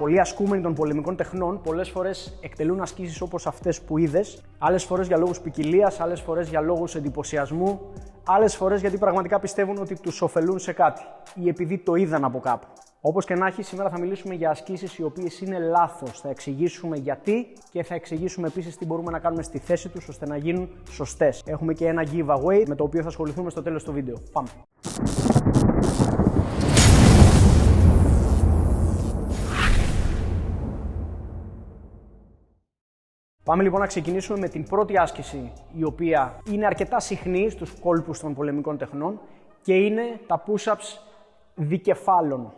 πολλοί ασκούμενοι των πολεμικών τεχνών πολλές φορές εκτελούν ασκήσεις όπως αυτές που είδες, άλλες φορές για λόγους ποικιλίας, άλλες φορές για λόγους εντυπωσιασμού, άλλες φορές γιατί πραγματικά πιστεύουν ότι τους ωφελούν σε κάτι ή επειδή το είδαν από κάπου. Όπως και να έχει, σήμερα θα μιλήσουμε για ασκήσεις οι οποίες είναι λάθος. Θα εξηγήσουμε γιατί και θα εξηγήσουμε επίσης τι μπορούμε να κάνουμε στη θέση τους ώστε να γίνουν σωστές. Έχουμε και ένα giveaway με το οποίο θα ασχοληθούμε στο τέλος του βίντεο. Πάμε! Πάμε λοιπόν να ξεκινήσουμε με την πρώτη άσκηση, η οποία είναι αρκετά συχνή στους κόλπους των πολεμικών τεχνών και είναι τα push-ups δικεφάλων.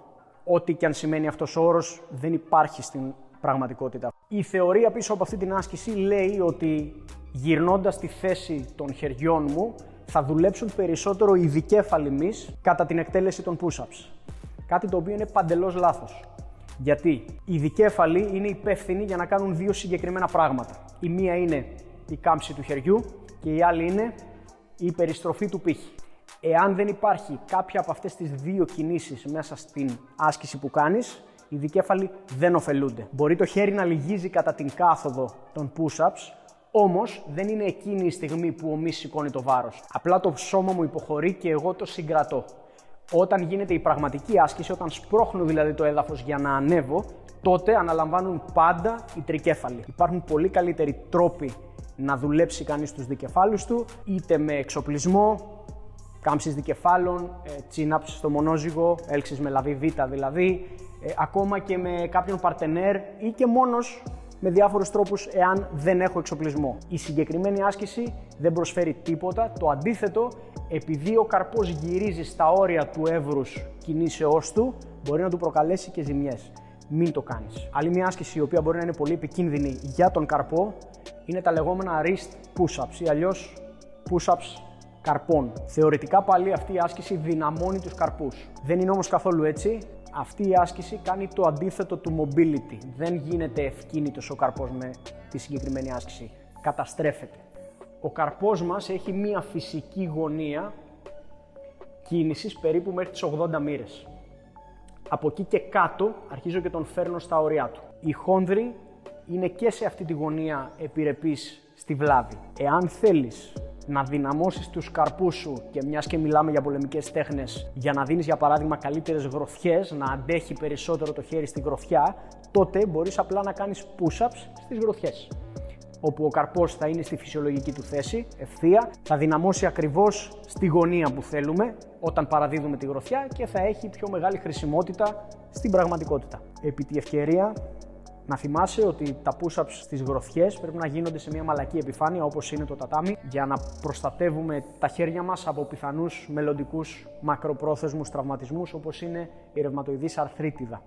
Ό,τι και αν σημαίνει αυτός ο όρος, δεν υπάρχει στην πραγματικότητα. Η θεωρία πίσω από αυτή την άσκηση λέει ότι γυρνώντας τη θέση των χεριών μου θα δουλέψουν περισσότερο οι δικέφαλοι μυς κατά την εκτέλεση των push-ups. Κάτι το οποίο είναι παντελώς λάθος. Γιατί οι δικέφαλοι είναι υπεύθυνοι για να κάνουν δύο συγκεκριμένα πράγματα. Η μία είναι η κάμψη του χεριού και η άλλη είναι η περιστροφή του πύχη. Εάν δεν υπάρχει κάποια από αυτές τις δύο κινήσεις μέσα στην άσκηση που κάνεις, οι δικέφαλοι δεν ωφελούνται. Μπορεί το χέρι να λυγίζει κατά την κάθοδο των push-ups, όμως δεν είναι εκείνη η στιγμή που ο μυς σηκώνει το βάρος. Απλά το σώμα μου υποχωρεί και εγώ το συγκρατώ. Όταν γίνεται η πραγματική άσκηση, όταν σπρώχνω δηλαδή το έδαφος για να ανέβω, τότε αναλαμβάνουν πάντα οι τρικέφαλοι. Υπάρχουν πολύ καλύτεροι τρόποι να δουλέψει κανείς τους δικεφάλους του, είτε με εξοπλισμό, κάμψεις δικεφάλων, chin-ups στο μονόζυγο, έλξεις με λαβή β δηλαδή, ακόμα και με κάποιον παρτενέρ ή και μόνος με διάφορους τρόπους εάν δεν έχω εξοπλισμό. Η συγκεκριμένη άσκηση δεν προσφέρει τίποτα, το αντίθετο, επειδή ο καρπός γυρίζει στα όρια του εύρους κινήσεώς του, μπορεί να του προκαλέσει και ζημιές. Μην το κάνεις. Άλλη μια άσκηση η οποία μπορεί να είναι πολύ επικίνδυνη για τον καρπό είναι τα λεγόμενα wrist push-ups ή αλλιώς push-ups καρπών. Θεωρητικά πάλι αυτή η άσκηση δυναμώνει τους καρπούς. Δεν είναι όμως καθόλου έτσι. Αυτή η άσκηση κάνει το αντίθετο του mobility. Δεν γίνεται ευκίνητος ο καρπός με τη συγκεκριμένη άσκηση. Καταστρέφεται. Ο καρπός μας έχει μία φυσική γωνία κίνησης περίπου μέχρι τις 80 μοίρες. Από εκεί και κάτω αρχίζω και τον φέρνω στα ωριά του. Η χόνδρη είναι και σε αυτή τη γωνία επιρρεπής στη βλάβη. Εάν θέλεις να δυναμώσεις τους καρπούς σου και μιας και μιλάμε για πολεμικές τέχνες, για να δίνεις για παράδειγμα καλύτερες γροθιές, να αντέχει περισσότερο το χέρι στη γροθιά, τότε μπορείς απλά να κάνεις push-ups στις γροθιές. Όπου ο καρπός θα είναι στη φυσιολογική του θέση, ευθεία, θα δυναμώσει ακριβώς στη γωνία που θέλουμε όταν παραδίδουμε τη γροθιά και θα έχει πιο μεγάλη χρησιμότητα στην πραγματικότητα. Επί τη ευκαιρία, να θυμάσαι ότι τα push-ups στις γροθιές πρέπει να γίνονται σε μια μαλακή επιφάνεια όπως είναι το τατάμι για να προστατεύουμε τα χέρια μας από πιθανούς μελλοντικούς μακροπρόθεσμους τραυματισμούς όπως είναι η ρευματοειδής αρθρίτιδα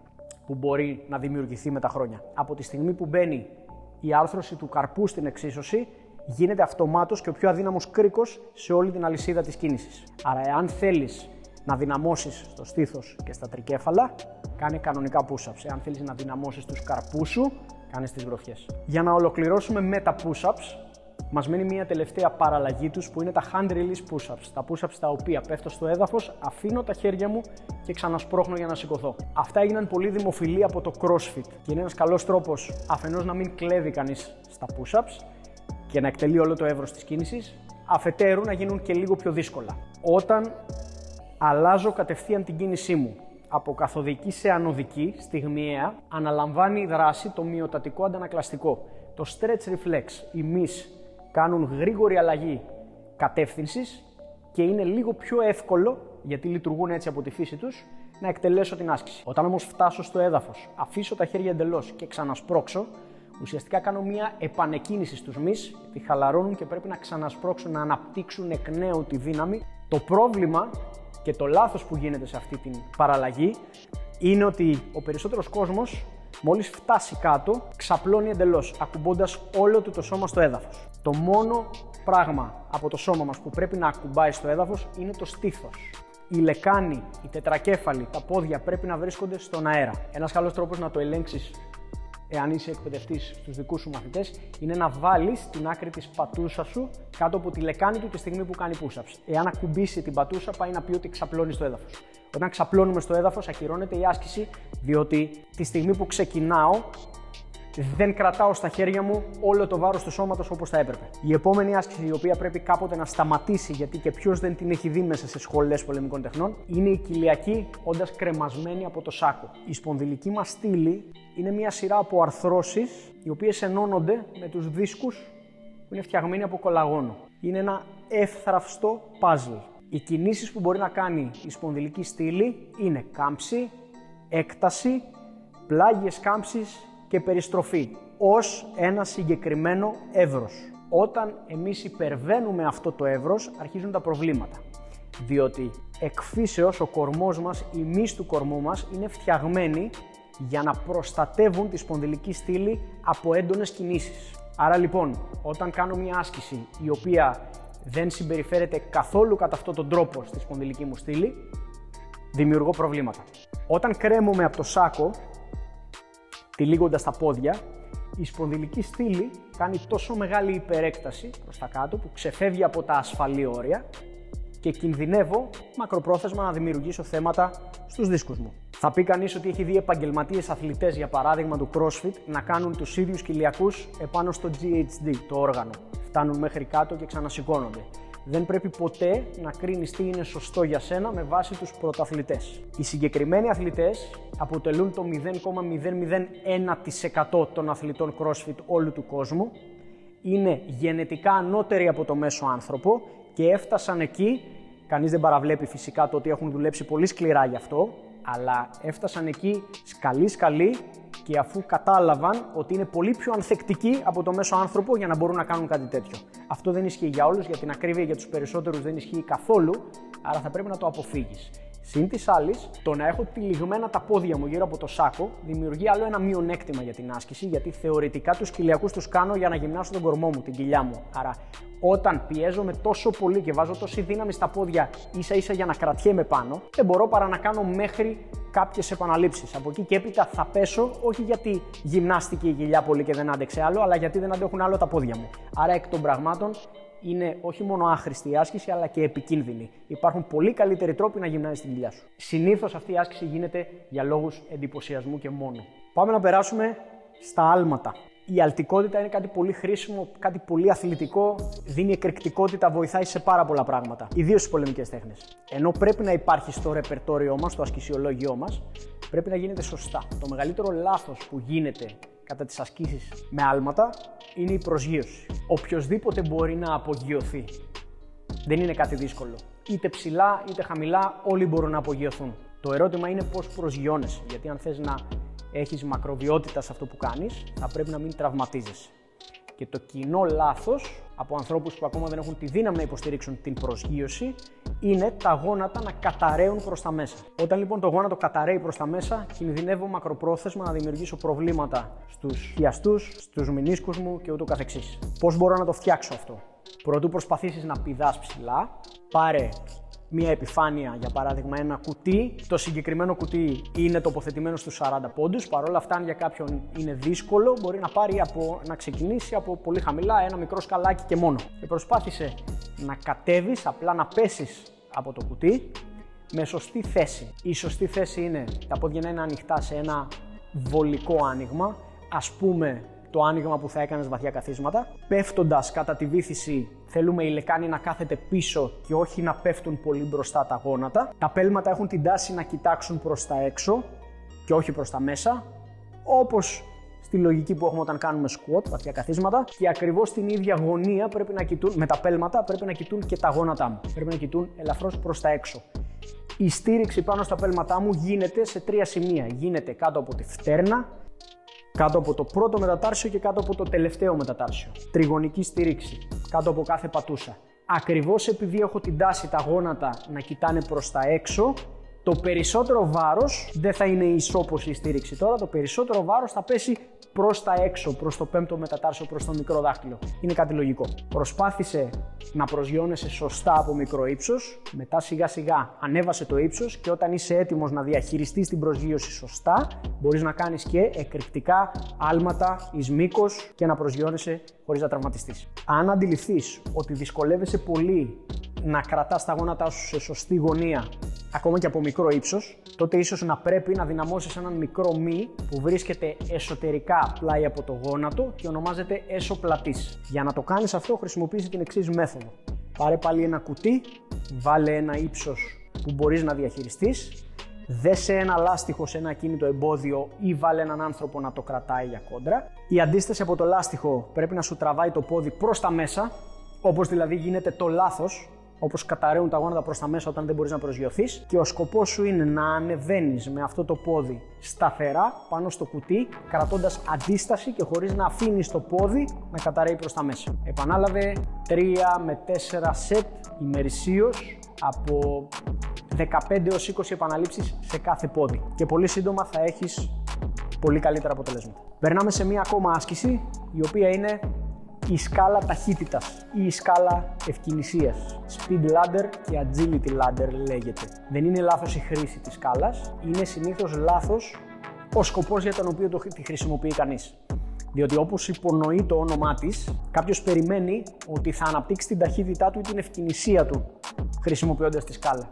που μπορεί να δημιουργηθεί με τα χρόνια. Από τη στιγμή που μπαίνει η άρθρωση του καρπού στην εξίσωση, γίνεται αυτομάτως και ο πιο αδύναμος κρίκος σε όλη την αλυσίδα της κίνησης. Άρα, εάν θέλεις να δυναμώσεις στο στήθος και στα τρικέφαλα, κάνε κανονικά push-ups. Εάν θέλεις να δυναμώσεις τους καρπούς σου, κάνε τις γροθιές. Για να ολοκληρώσουμε με τα push-ups, μας μένει μια τελευταία παραλλαγή τους που είναι τα hand release push-ups. Τα push-ups τα οποία πέφτω στο έδαφος, αφήνω τα χέρια μου και ξανασπρώχνω για να σηκωθώ. Αυτά έγιναν πολύ δημοφιλή από το CrossFit και είναι ένας καλός τρόπος αφενός να μην κλέβει κανείς στα push-ups και να εκτελεί όλο το εύρος της κίνησης, αφετέρου να γίνουν και λίγο πιο δύσκολα. Όταν αλλάζω κατευθείαν την κίνησή μου από καθοδική σε ανωδική, στιγμιαία, αναλαμβάνει δράση το μυοτατικό αντανακλαστικό. Το stretch reflex, οι μυς κάνουν γρήγορη αλλαγή κατεύθυνσης και είναι λίγο πιο εύκολο, γιατί λειτουργούν έτσι από τη φύση τους, να εκτελέσω την άσκηση. Όταν όμως φτάσω στο έδαφος, αφήσω τα χέρια εντελώς και ξανασπρώξω, ουσιαστικά κάνω μια επανεκκίνηση στους μυς, τη χαλαρώνουν και πρέπει να ξανασπρώξουν, να αναπτύξουν εκ νέου τη δύναμη. Το πρόβλημα και το λάθος που γίνεται σε αυτή την παραλλαγή είναι ότι ο περισσότερος κόσμος μόλις φτάσει κάτω ξαπλώνει εντελώς, ακουμπώντας όλο του το σώμα στο έδαφος. Το μόνο πράγμα από το σώμα μας που πρέπει να ακουμπάει στο έδαφος είναι το στήθος. Η λεκάνη, η τετρακέφαλη, τα πόδια πρέπει να βρίσκονται στον αέρα. Ένας καλός τρόπος να το ελέγξεις εάν είσαι εκπαιδευτής στους δικούς σου μαθητές, είναι να βάλεις την άκρη της πατούσας σου κάτω από τη λεκάνη του τη στιγμή που κάνει push-ups. Εάν ακουμπήσει την πατούσα, πάει να πει ότι ξαπλώνει στο έδαφος. Όταν ξαπλώνουμε στο έδαφος, ακυρώνεται η άσκηση, διότι τη στιγμή που ξεκινάω, δεν κρατάω στα χέρια μου όλο το βάρος του σώματος όπως θα έπρεπε. Η επόμενη άσκηση, η οποία πρέπει κάποτε να σταματήσει, γιατί και ποιος δεν την έχει δει μέσα σε σχολές πολεμικών τεχνών, είναι η κοιλιακή όντας κρεμασμένη από το σάκο. Η σπονδυλική μας στήλη είναι μια σειρά από αρθρώσεις, οι οποίες ενώνονται με τους δίσκους που είναι φτιαγμένοι από κολαγόνο. Είναι ένα εύθραυστο puzzle. Οι κινήσεις που μπορεί να κάνει η σπονδυλική στήλη είναι κάμψη, έκταση, πλάγιες κάμψεις και περιστροφή ως ένα συγκεκριμένο εύρος. Όταν εμείς υπερβαίνουμε αυτό το εύρος, αρχίζουν τα προβλήματα. Διότι εκ φύσεως ο κορμός μας, οι μυς του κορμού μας είναι φτιαγμένοι για να προστατεύουν τη σπονδυλική στήλη από έντονες κινήσεις. Άρα λοιπόν, όταν κάνω μια άσκηση η οποία δεν συμπεριφέρεται καθόλου κατά αυτόν τον τρόπο στη σπονδυλική μου στήλη, δημιουργώ προβλήματα. Όταν κρέμομαι από το σάκο, τυλίγοντας τα πόδια, η σπονδυλική στήλη κάνει τόσο μεγάλη υπερέκταση προς τα κάτω που ξεφεύγει από τα ασφαλή όρια και κινδυνεύω μακροπρόθεσμα να δημιουργήσω θέματα στους δίσκους μου. Θα πει κανείς ότι έχει δει επαγγελματίες αθλητές, για παράδειγμα του CrossFit, να κάνουν τους ίδιους κοιλιακούς επάνω στο GHD, το όργανο. Φτάνουν μέχρι κάτω και ξανασηκώνονται. Δεν πρέπει ποτέ να κρίνεις τι είναι σωστό για σένα με βάση τους πρωταθλητές. Οι συγκεκριμένοι αθλητές αποτελούν το 0,001% των αθλητών CrossFit όλου του κόσμου. Είναι γενετικά ανώτεροι από το μέσο άνθρωπο και έφτασαν εκεί. Κανείς δεν παραβλέπει φυσικά το ότι έχουν δουλέψει πολύ σκληρά γι' αυτό, αλλά έφτασαν εκεί σκαλί και αφού κατάλαβαν ότι είναι πολύ πιο ανθεκτικοί από το μέσο άνθρωπο για να μπορούν να κάνουν κάτι τέτοιο. Αυτό δεν ισχύει για όλους, για την ακρίβεια για τους περισσότερους δεν ισχύει καθόλου, άρα θα πρέπει να το αποφύγεις. Συν της άλλης, το να έχω τυλιγμένα τα πόδια μου γύρω από το σάκο δημιουργεί άλλο ένα μειονέκτημα για την άσκηση, γιατί θεωρητικά τους κοιλιακούς τους κάνω για να γυμνάσω τον κορμό μου, την κοιλιά μου. Άρα, όταν πιέζομαι τόσο πολύ και βάζω τόση δύναμη στα πόδια ίσα-ίσα για να κρατιέμαι πάνω, δεν μπορώ παρά να κάνω μέχρι κάποιες επαναλήψεις. Από εκεί και έπειτα θα πέσω, όχι γιατί γυμνάστηκε η κοιλιά πολύ και δεν άντεξε άλλο, αλλά γιατί δεν αντέχουν άλλο τα πόδια μου. Άρα, εκ των πραγμάτων, είναι όχι μόνο άχρηστη η άσκηση, αλλά και επικίνδυνη. Υπάρχουν πολύ καλύτεροι τρόποι να γυμνάζεις την κοιλιά σου. Συνήθως αυτή η άσκηση γίνεται για λόγους εντυπωσιασμού και μόνο. Πάμε να περάσουμε στα άλματα. Η αλτικότητα είναι κάτι πολύ χρήσιμο, κάτι πολύ αθλητικό, δίνει εκρηκτικότητα, βοηθάει σε πάρα πολλά πράγματα, ιδίως στις πολεμικές τέχνες. Ενώ πρέπει να υπάρχει στο ρεπερτόριό μας, στο ασκησιολόγιό μας, πρέπει να γίνεται σωστά. Το μεγαλύτερο λάθος που γίνεται κατά τις ασκήσεις με άλματα είναι η προσγείωση. Οποιοσδήποτε μπορεί να απογειωθεί. Δεν είναι κάτι δύσκολο. Είτε ψηλά είτε χαμηλά, όλοι μπορούν να απογειωθούν. Το ερώτημα είναι πώς προσγειώνεσαι. Γιατί αν θες να έχεις μακροβιότητα σε αυτό που κάνεις, θα πρέπει να μην τραυματίζεσαι. Και το κοινό λάθος από ανθρώπους που ακόμα δεν έχουν τη δύναμη να υποστηρίξουν την προσγείωση είναι τα γόνατα να καταραίουν προς τα μέσα. Όταν λοιπόν το γόνατο καταραίει προς τα μέσα, κινδυνεύω μακροπρόθεσμα να δημιουργήσω προβλήματα στους χιαστούς, στους μηνίσκους μου και ούτω καθεξής. Πώς μπορώ να το φτιάξω αυτό? Πρωτού προσπαθήσεις να πηδάς ψηλά, πάρε μία επιφάνεια, για παράδειγμα ένα κουτί. Το συγκεκριμένο κουτί είναι τοποθετημένο στους 40 πόντους. Παρ' όλα αυτά, αν για κάποιον είναι δύσκολο, μπορεί να ξεκινήσει από πολύ χαμηλά, ένα μικρό σκαλάκι και μόνο. Και προσπάθησε να κατέβεις, απλά να πέσεις από το κουτί με σωστή θέση. Η σωστή θέση είναι τα πόδια να είναι ανοιχτά σε ένα βολικό άνοιγμα, ας πούμε το άνοιγμα που θα έκανες βαθιά καθίσματα. Πέφτοντας κατά τη βύθιση, θέλουμε η λεκάνη να κάθεται πίσω και όχι να πέφτουν πολύ μπροστά τα γόνατα. Τα πέλματα έχουν την τάση να κοιτάξουν προς τα έξω και όχι προς τα μέσα, όπως στη λογική που έχουμε όταν κάνουμε squat, βαθιά καθίσματα. Και ακριβώς στην ίδια γωνία πρέπει να κοιτούν, με τα πέλματα πρέπει να κοιτούν και τα γόνατά μου. Πρέπει να κοιτούν ελαφρώς προς τα έξω. Η στήριξη πάνω στα πέλματά μου γίνεται σε 3 σημεία. Γίνεται κάτω από τη φτέρνα, κάτω από το πρώτο μετατάρσιο και κάτω από το τελευταίο μετατάρσιο. Τριγωνική στήριξη κάτω από κάθε πατούσα. Ακριβώς επειδή έχω την τάση τα γόνατα να κοιτάνε προς τα έξω, Το περισσότερο βάρος δεν θα είναι ισόπωση η στήριξη τώρα, το περισσότερο βάρος θα πέσει προς τα έξω, προς το πέμπτο μετατάρσιο, προς το μικρό δάχτυλο. Είναι κάτι λογικό. Προσπάθησε να προσγειώνεσαι σωστά από μικρό ύψος, μετά σιγά σιγά ανέβασε το ύψος και όταν είσαι έτοιμος να διαχειριστείς την προσγείωση σωστά, μπορείς να κάνεις και εκρηκτικά άλματα εις μήκος και να προσγειώνεσαι χωρίς να τραυματιστείς. Αν αντιληφθείς ότι δυσκολεύεσαι πολύ να κρατάς τα γόνατά σου σε σωστή γωνία, ακόμα και από μικρό ύψος, τότε ίσως να πρέπει να δυναμώσεις έναν μικρό μη που βρίσκεται εσωτερικά πλάι από το γόνατο και ονομάζεται έσωπλατής. Για να το κάνεις αυτό χρησιμοποιείς την εξής μέθοδο. Πάρε πάλι ένα κουτί, βάλε ένα ύψος που μπορείς να διαχειριστείς, δέσε ένα λάστιχο σε ένα ακίνητο εμπόδιο ή βάλε έναν άνθρωπο να το κρατάει για κόντρα. Η αντίσταση από το λάστιχο πρέπει να σου τραβάει το πόδι προς τα μέσα, όπως δηλαδή γίνεται το λάθος, όπως καταραίουν τα γόνατα προς τα μέσα όταν δεν μπορείς να προσγειωθείς, και ο σκοπός σου είναι να ανεβαίνεις με αυτό το πόδι σταθερά πάνω στο κουτί, κρατώντας αντίσταση και χωρίς να αφήνεις το πόδι να καταραίει προς τα μέσα. Επανάλαβε 3 με 4 σετ ημερησίως από 15 έως 20 επαναλήψεις σε κάθε πόδι και πολύ σύντομα θα έχεις πολύ καλύτερα αποτελέσματα. Περνάμε σε μία ακόμα άσκηση, η οποία είναι η σκάλα ταχύτητας ή η σκάλα ευκινησίας. Speed ladder και agility ladder λέγεται. Δεν είναι λάθος η χρήση της σκάλας, είναι συνήθως λάθος ο σκοπός για τον οποίο τη χρησιμοποιεί κανείς. Διότι όπως υπονοεί το όνομά της, κάποιος περιμένει ότι θα αναπτύξει την ταχύτητά του ή την ευκινησία του χρησιμοποιώντας τη σκάλα.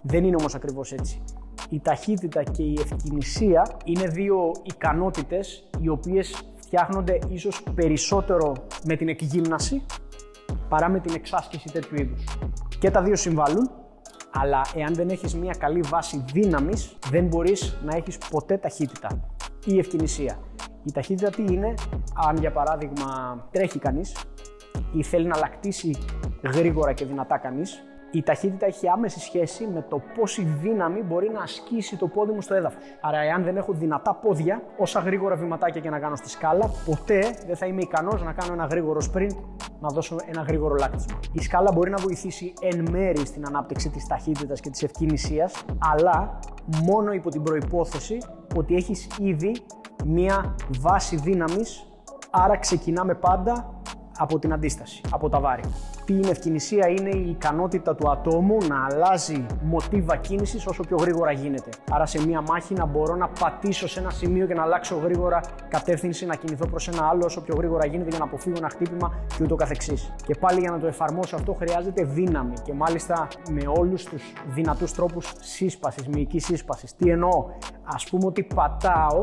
Δεν είναι όμως ακριβώς έτσι. Η ταχύτητα και η ευκινησία είναι δύο ικανότητες οι οποίες φτιάχνονται ίσως περισσότερο με την εκγύμναση παρά με την εξάσκηση τέτοιου είδους. Και τα δύο συμβάλλουν, αλλά εάν δεν έχεις μια καλή βάση δύναμης, δεν μπορείς να έχεις ποτέ ταχύτητα ή ευκινησία. Η ταχύτητα τι είναι? Αν για παράδειγμα τρέχει κανείς ή θέλει να λακτήσει γρήγορα και δυνατά κανείς, η ταχύτητα έχει άμεση σχέση με το πόση δύναμη μπορεί να ασκήσει το πόδι μου στο έδαφος. Άρα, εάν δεν έχω δυνατά πόδια, όσα γρήγορα βηματάκια και να κάνω στη σκάλα, ποτέ δεν θα είμαι ικανός να κάνω ένα γρήγορο sprint, να δώσω ένα γρήγορο λάκτισμα. Η σκάλα μπορεί να βοηθήσει εν μέρη στην ανάπτυξη της ταχύτητας και της ευκίνησίας, αλλά μόνο υπό την προϋπόθεση ότι έχεις ήδη μία βάση δύναμης, άρα ξεκινάμε πάντα από την αντίσταση, από τα βάρη. Τι είναι ευκινησία? Είναι η ικανότητα του ατόμου να αλλάζει μοτίβα κίνησης όσο πιο γρήγορα γίνεται. Άρα σε μία μάχη να μπορώ να πατήσω σε ένα σημείο και να αλλάξω γρήγορα κατεύθυνση, να κινηθώ προς ένα άλλο όσο πιο γρήγορα γίνεται για να αποφύγω ένα χτύπημα και ούτω καθεξής. Και πάλι για να το εφαρμόσω αυτό χρειάζεται δύναμη και μάλιστα με όλους τους δυνατούς τρόπους σύσπασης, μυϊκής σύσπασης. Τι εννοώ? Ας πούμε ότι πατάω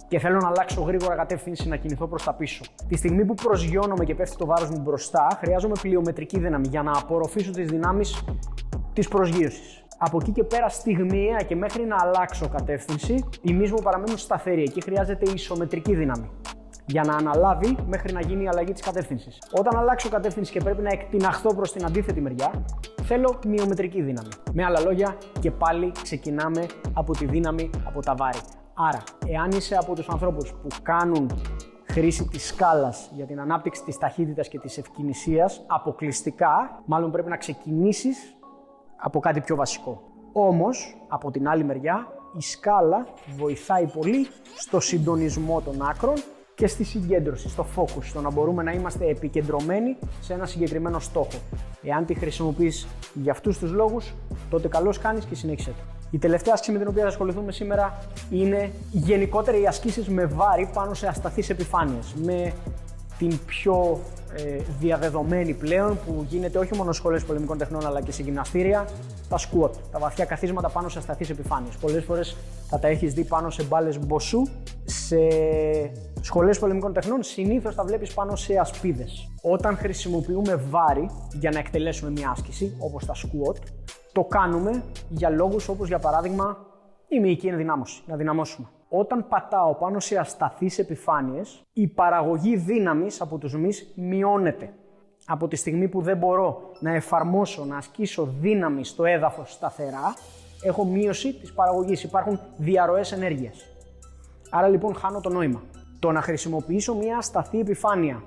και θέλω να αλλάξω γρήγορα κατεύθυνση, να κινηθώ προς τα πίσω. Τη στιγμή που προσγειώνομαι και πέφτει το βάρος μου μπροστά, χρειάζομαι πλειομετρική δύναμη για να απορροφήσω τις δυνάμεις της προσγείωσης. Από εκεί και πέρα, στιγμιαία και μέχρι να αλλάξω κατεύθυνση, οι μυς μου παραμένουν σταθεροί. Εκεί χρειάζεται ισομετρική δύναμη για να αναλάβει μέχρι να γίνει η αλλαγή της κατεύθυνσης. Όταν αλλάξω κατεύθυνση και πρέπει να εκτιναχθώ προς την αντίθετη μεριά, θέλω μειομετρική δύναμη. Με άλλα λόγια, και πάλι ξεκινάμε από τη δύναμη από τα βάρη. Άρα, εάν είσαι από τους ανθρώπους που κάνουν χρήση της σκάλας για την ανάπτυξη της ταχύτητας και της ευκινησίας αποκλειστικά, μάλλον πρέπει να ξεκινήσεις από κάτι πιο βασικό. Όμως, από την άλλη μεριά, η σκάλα βοηθάει πολύ στο συντονισμό των άκρων και στη συγκέντρωση, στο focus, στο να μπορούμε να είμαστε επικεντρωμένοι σε ένα συγκεκριμένο στόχο. Εάν τη χρησιμοποιείς για αυτούς τους λόγους, τότε καλώς κάνεις και συνέχισε το. Η τελευταία άσκηση με την οποία θα ασχοληθούμε σήμερα είναι γενικότερα οι ασκήσεις με βάρη πάνω σε ασταθείς επιφάνειες. Με την πιο διαδεδομένη πλέον που γίνεται όχι μόνο στις σχολές πολεμικών τεχνών αλλά και σε γυμναστήρια, τα squat, τα βαθιά καθίσματα πάνω σε ασταθείς επιφάνειες. Πολλές φορές θα τα έχεις δει πάνω σε μπάλες μποσού. Σε σχολές πολεμικών τεχνών συνήθως τα βλέπεις πάνω σε ασπίδες. Όταν χρησιμοποιούμε βάρη για να εκτελέσουμε μια άσκηση, όπως τα squat, το κάνουμε για λόγους όπως για παράδειγμα η μυϊκή ενδυνάμωση, να δυναμώσουμε. Όταν πατάω πάνω σε ασταθείς επιφάνειες, η παραγωγή δύναμης από τους μυς μειώνεται. Από τη στιγμή που δεν μπορώ να εφαρμόσω, να ασκήσω δύναμη στο έδαφος σταθερά, έχω μείωση της παραγωγής, υπάρχουν διαρροές ενέργειας. Άρα λοιπόν χάνω το νόημα. Το να χρησιμοποιήσω μια ασταθή επιφάνεια,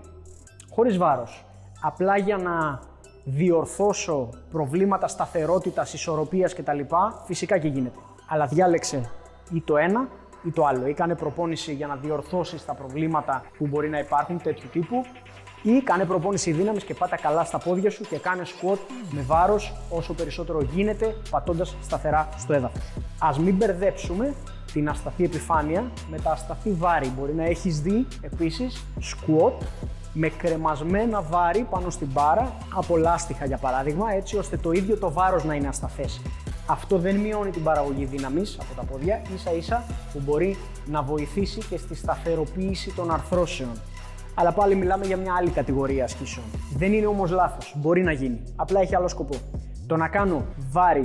χωρίς βάρος, απλά για να διορθώσω προβλήματα σταθερότητας, ισορροπίας κτλ. Φυσικά και γίνεται. Αλλά διάλεξε ή το ένα ή το άλλο. Ή κάνε προπόνηση για να διορθώσεις τα προβλήματα που μπορεί να υπάρχουν τέτοιου τύπου, ή κάνε προπόνηση δύναμης και πάτα καλά στα πόδια σου και κάνε squat με βάρος όσο περισσότερο γίνεται, πατώντας σταθερά στο έδαφος. Ας μην μπερδέψουμε την ασταθή επιφάνεια με τα ασταθή βάρη. Μπορεί να έχεις δει επίσης squat με κρεμασμένα βάρη πάνω στην μπάρα, από λάστιχα για παράδειγμα, έτσι ώστε το ίδιο το βάρος να είναι ασταθές. Αυτό δεν μειώνει την παραγωγή δύναμης από τα πόδια, ίσα ίσα που μπορεί να βοηθήσει και στη σταθεροποίηση των αρθρώσεων. Αλλά πάλι μιλάμε για μια άλλη κατηγορία ασκήσεων. Δεν είναι όμως λάθος, μπορεί να γίνει. Απλά έχει άλλο σκοπό. Το να κάνω βάρη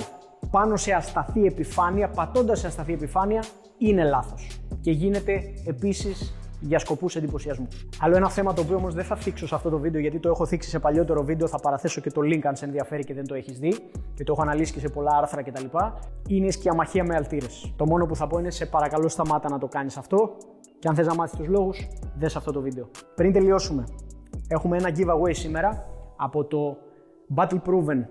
πάνω σε ασταθή επιφάνεια, πατώντας σε ασταθή επιφάνεια, είναι λάθος. Και γίνεται επίσης για σκοπούς εντυπωσιασμού. Άλλο ένα θέμα το οποίο όμως δεν θα θίξω σε αυτό το βίντεο, γιατί το έχω θίξει σε παλιότερο βίντεο, θα παραθέσω και το link αν σε ενδιαφέρει και δεν το έχεις δει και το έχω αναλύσει και σε πολλά άρθρα κτλ. Είναι η σκιαμαχία με αλτήρες. Το μόνο που θα πω είναι σε παρακαλώ σταμάτα να το κάνεις αυτό και αν θες να μάθεις τους λόγους, δες αυτό το βίντεο. Πριν τελειώσουμε, έχουμε ένα giveaway σήμερα από το Battle Proven,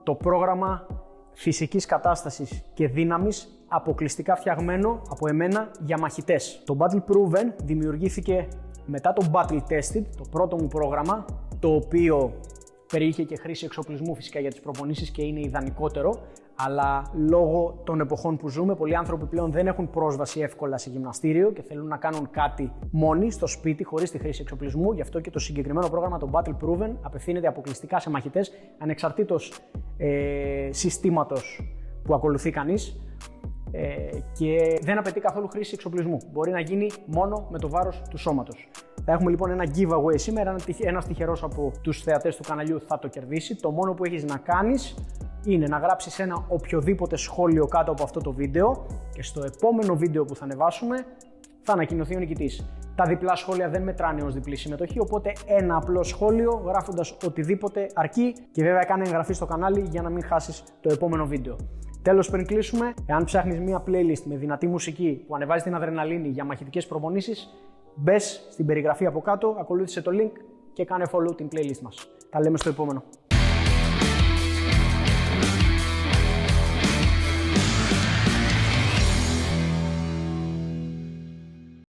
το πρόγραμμα φυσικής κατάστασης και δύναμης, αποκλειστικά φτιαγμένο από εμένα για μαχητές. Το Battle Proven δημιουργήθηκε μετά το Battle Tested, το πρώτο μου πρόγραμμα, το οποίο περιείχε και χρήση εξοπλισμού φυσικά για τις προπονήσεις και είναι ιδανικότερο, αλλά λόγω των εποχών που ζούμε, πολλοί άνθρωποι πλέον δεν έχουν πρόσβαση εύκολα σε γυμναστήριο και θέλουν να κάνουν κάτι μόνοι στο σπίτι χωρίς τη χρήση εξοπλισμού. Γι' αυτό και το συγκεκριμένο πρόγραμμα, το Battle Proven, απευθύνεται αποκλειστικά σε μαχητές, ανεξαρτήτως συστήματος που ακολουθεί κανείς. Και δεν απαιτεί καθόλου χρήση εξοπλισμού. Μπορεί να γίνει μόνο με το βάρος του σώματος. Θα έχουμε λοιπόν ένα giveaway σήμερα. Ένας τυχερός από τους θεατές του καναλιού θα το κερδίσει. Το μόνο που έχεις να κάνεις είναι να γράψεις ένα οποιοδήποτε σχόλιο κάτω από αυτό το βίντεο και στο επόμενο βίντεο που θα ανεβάσουμε θα ανακοινωθεί ο νικητής. Τα διπλά σχόλια δεν μετράνε ως διπλή συμμετοχή, οπότε ένα απλό σχόλιο γράφοντας οτιδήποτε αρκεί και βέβαια κάνε εγγραφή στο κανάλι για να μην χάσεις το επόμενο βίντεο. Τέλος, πριν κλείσουμε, εάν ψάχνεις μια playlist με δυνατή μουσική που ανεβάζει την αδρεναλίνη για μαχητικές προπονήσεις, μπες στην περιγραφή από κάτω, ακολούθησε το link και κάνε follow την playlist μας. Τα λέμε στο επόμενο.